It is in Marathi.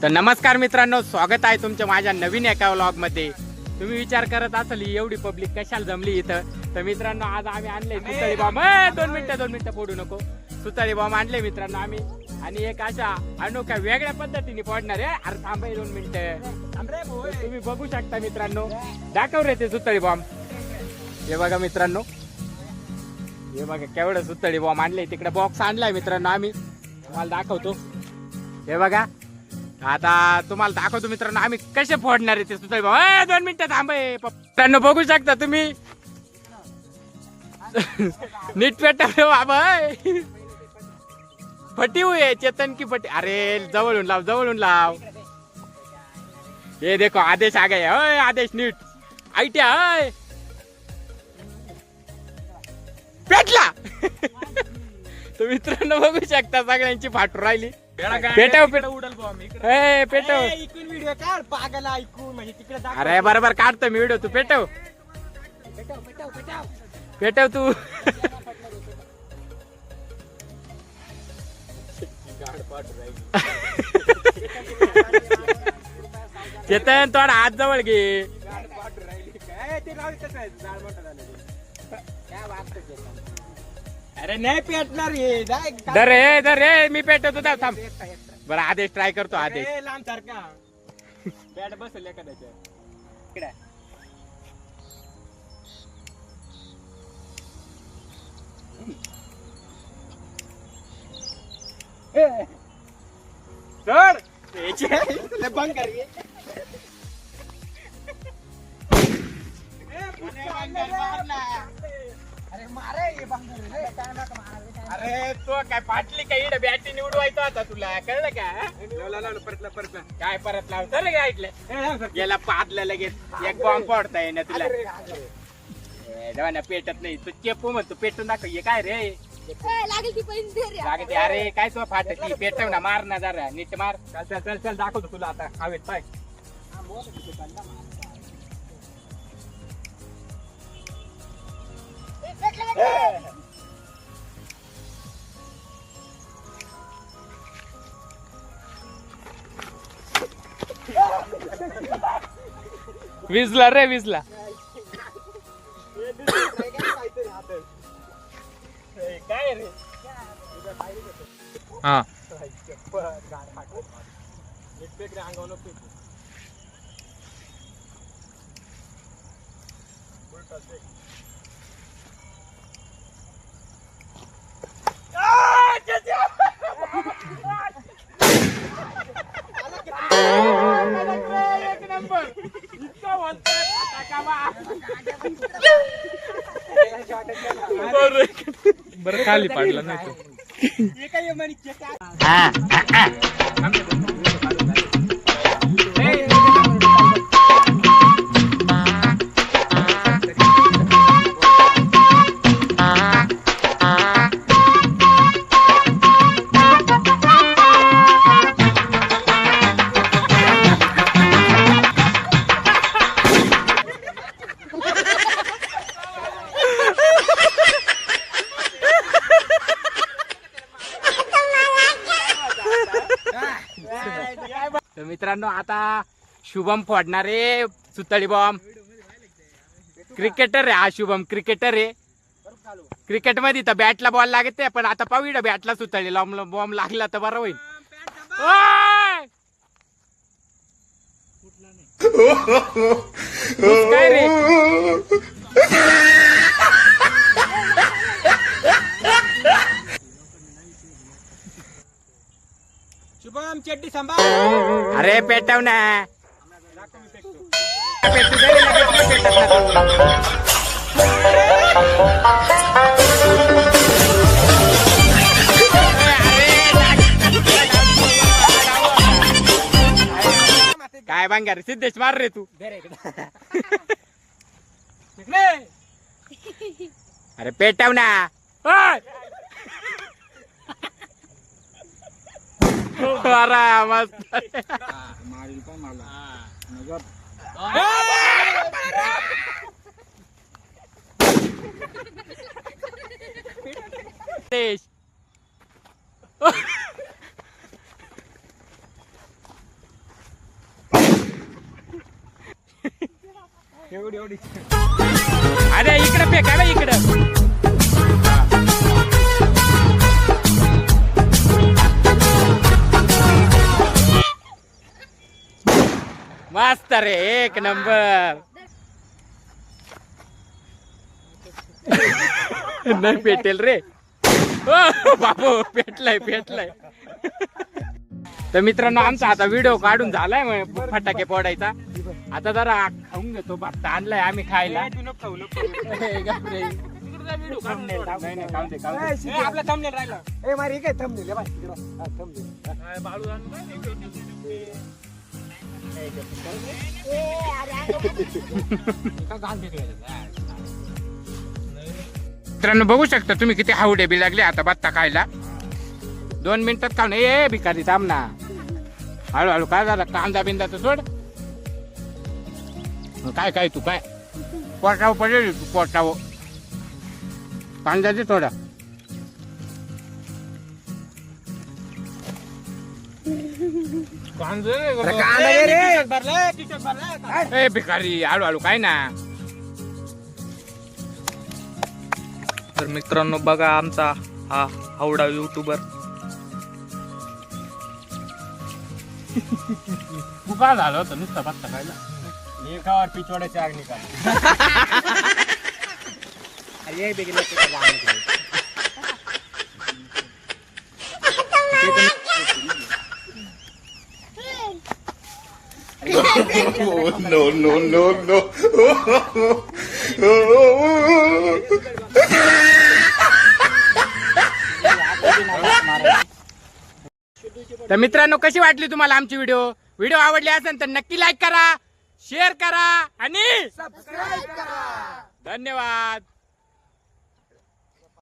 तर नमस्कार मित्रांनो, स्वागत आहे तुमच्या माझ्या नवीन एका व्लॉग मध्ये। तुम्ही विचार करत असाल एवढी पब्लिक कशाला जमली इथं। तर मित्रांनो, आज आम्ही आणले सुतळी बॉम्ब। 2 मिनिटं फोडू नको। सुतळी बॉम्ब आणले मित्रांनो आम्ही, आणि एक अशा अनोख्या वेगळ्या पद्धतीने फोडणार आहे। अरे थांबा 2 मिनिटं, तुम्ही बघू शकता मित्रांनो। दाखव रे ते सुतळी बॉम्ब। हे बघा मित्रांनो, हे बघा केवढं सुतळी बॉम्ब आणले। तिकडे बॉक्स आणलाय मित्रांनो आम्ही, तुम्हाला दाखवतो। हे बघा, आता तुम्हाला दाखवतो मित्रांनो आम्ही कसे फोडणार आहे ते सुतळी बॉम्ब। 2 मिनिटं थांबे मित्रांनो, बघू शकता तुम्ही। नीट पेटा बाबा, फटी हुई चेतन की फटी। अरे जवळून लाव, जवळून लाव। ये देखो आदेश आ गए। ओए आदेश, नीट आयट्या पेटला। तर मित्रांनो बघू शकता सगळ्यांची फाटू राहिली। पेटव पेटव। अरे बरोबर काढतो मी व्हिडिओ, तू पेटव पेटव तू। चेतन थोडा हात जवळ घे। अरे नाही पेटणार हे, दरे मी पेटवतो, थांब। बरं आदेश ट्राय करतो। आदेश लांब सारखा बॅट बसले एखाद्याच्या इकडे। बंद कर। अरे मारे ये बंद कर। अरे तो काय फाटली काय? इकडे बॅटी निवडवायचा होता तुला, कळलं का? परत काय परत लावतो रे काय ऐकलं? गेला पादला लगेच एक बॉम्ब फोडता येईना तुला। ना पेटत नाही तू, चेपू म्हणतो पेटून दाखव। हे काय रे लागते? अरे काय तो फाटती, पेटव ना, मार ना जरा नीट मार। चल चल चल दाखवतो तुला आता हवेत पाय। विजला रे विजला। काय रे हा अंगावर एक नंबर इतका बोलतोय बरं खाली पडला नाही तो। तर मित्रांनो, आता शुभम फोडणारे सुतळी बॉम्ब। क्रिकेटर आहे हा शुभम, क्रिकेटर आहे। क्रिकेट मध्ये तर बॅटला बॉल लागत आहे, पण आता पाहू बॅटला सुतळी बॉम्ब लागला तर बरं होईल। काय रे? शुभम चड्डी सांभाळ। अरे पेटव ना। काय बांगार सिद्धेश, मार रे तू। अरे पेटव ना। मस्त एवढी एवढी अरे इकडे फेका बे इकडं. मस्त रे एक नंबर. नाही पेटेल रे. ओ बापू पेटलाय पेटलाय. तर मित्रांनो आमचा आता व्हिडिओ काढून झालाय मग फटाके फोडायचा. आता जरा खाऊन घेतो. भात आणलाय आम्ही खायला. तू नको खाऊ, नको खाऊ. हे गप रे. नाही, नाही, खाऊ दे, खाऊ दे. ए, आपला thumbnail राहिला. ए मारी काय थंबनेल आहे बाय तिकडं. हा, thumbnail. बाळू आणू काय? का घाण फेकलेलं? मित्रांनो बघू शकता तुम्ही किती हावडे बी लागले आता बत्ता खायला. 2 मिनिटात खाऊन ए भिकारी थांब ना. हळूहळू काय झालं कांदा बिंदा तर सोड. काय काय तू काय पोटाव पडेल तू पोटाव. कांदा दे थोडा. कांदे रे, अरे कांदा दे रे. T-shirt भरलंय, T-shirt भरलंय. ए भिकारी हळूहळू काय ना. तर मित्रांनो बघा आमचा हा हावडा युट्यूबर. तू काय झालं होतं नुसतं बत्ता खायला. एकावर पिचवड्याची आग निकाल. अरे ये बेगिन ते काय आहे. no, no, no, no. तर मित्रांनो कशी वाटली तुम्हाला आमची व्हिडिओ आवडली असेल तर नक्की लाईक करा, शेअर करा आणि सबस्क्राइब करा. धन्यवाद.